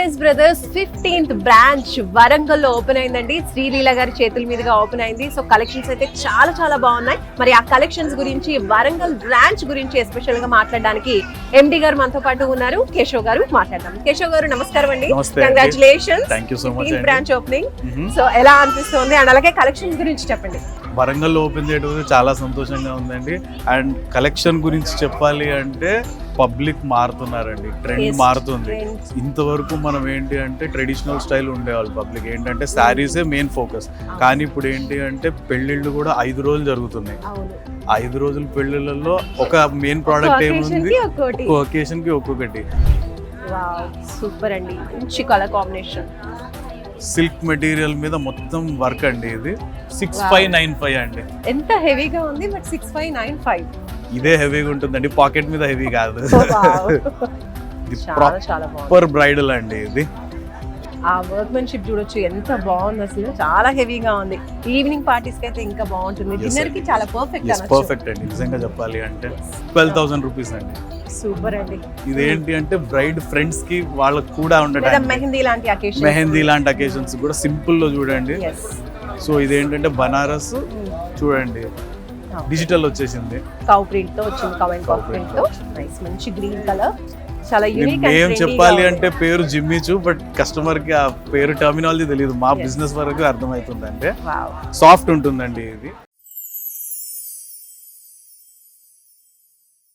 Banaras brothers 15th branch Warangal లో open అయిందండి. శ్రీలీల గారి చేతుల మీదుగా ఓపెన్ అయింది. సో కలెక్షన్స్ అయితే చాలా చాలా బాగున్నాయి. మరి ఆ కలెక్షన్స్ గురించి, వరంగల్ బ్రాంచ్ గురించి ఎస్పెషల్ గా మాట్లాడడానికి ఎండి గారు మనతో పాటు ఉన్నారు. కేశవ్ గారు మాట్లాడదాం. కేశవ్ గారు నమస్కారం అండి. కంగ్రాచులేషన్స్. Branch opening. సో ఎలా అనిపిస్తుంది అండ్ అలాగే కలెక్షన్ గురించి చెప్పండి. వరంగల్ ఓపెన్ చేయడం చాలా సంతోషంగా ఉందండి. అండ్ కలెక్షన్ గురించి చెప్పాలి అంటే పబ్లిక్ మారుతున్నారండి, ట్రెండ్ మారుతుంది. ఇంతవరకు మనం ఏంటి అంటే ట్రెడిషనల్ స్టైల్ ఉండేవాళ్ళు పబ్లిక్, ఏంటంటే శారీసే మెయిన్ ఫోకస్. కానీ ఇప్పుడు ఏంటి అంటే పెళ్లిళ్ళు కూడా 5 రోజులు జరుగుతున్నాయి. 5 రోజుల పెళ్లిళ్ళలో ఒక మెయిన్ ప్రోడక్ట్ ఏముంది, ఒక్కొక్క ఒకేషన్ కి ఒక్కొక్కటి. సూపర్ అండి, మంచి కలర్ కాంబినేషన్. సిల్క్ మెటీరియల్ మీద మొత్తం వర్క్ అండి. ఇది 6595 అండి. ఎంత హెవీగా ఉంది, బట్ 6595 ఇదే హెవీగా ఉంటుందండి, పాకెట్ మీద హెవీ కాదు. చాలా ప్రాపర్ బ్రైడల్ అండి. ఇది ఆ వర్క్మెన్షిప్ చూడొచ్చు, ఎంత బాగుంది అసలు. చాలా హెవీగా ఉంది. ఈవినింగ్ పార్టీస్ కి అయితే ఇంకా బాగుంటుంది. డిన్నర్ కి చాలా పర్ఫెక్ట్ అండి. నిజంగా చెప్పాలి అంటే 12,000 రూపీస్ అండి. సూపర్ అండి. ఇదేంటి అంటే బ్రైడ్ ఫ్రెండ్స్ కి వాళ్ళకి కూడా ఉండడానికి, మెహందీ లాంటి అకేషన్స్ కూడా సింపుల్ లో చూడండి. సో ఇదేంటంటే బనారస్ చూడండి, డిజిటల్ వచ్చేసింది, కౌ ప్రింట్ తో వచ్చింది. కౌ అండ్ కౌ ప్రింట్ తో నైస్, మంచి గ్రీన్ కలర్, చాలా యూనిక్. ఏం చెప్పాలి అంటే పేరు జిమ్మిచు, బట్ కస్టమర్ కి ఆ పేరు టర్మినాలజీ తెలియదు. మా బిజినెస్ వరకు అర్థమవుతుంది అంటే సాఫ్ట్ ఉంటుందండి ఇది.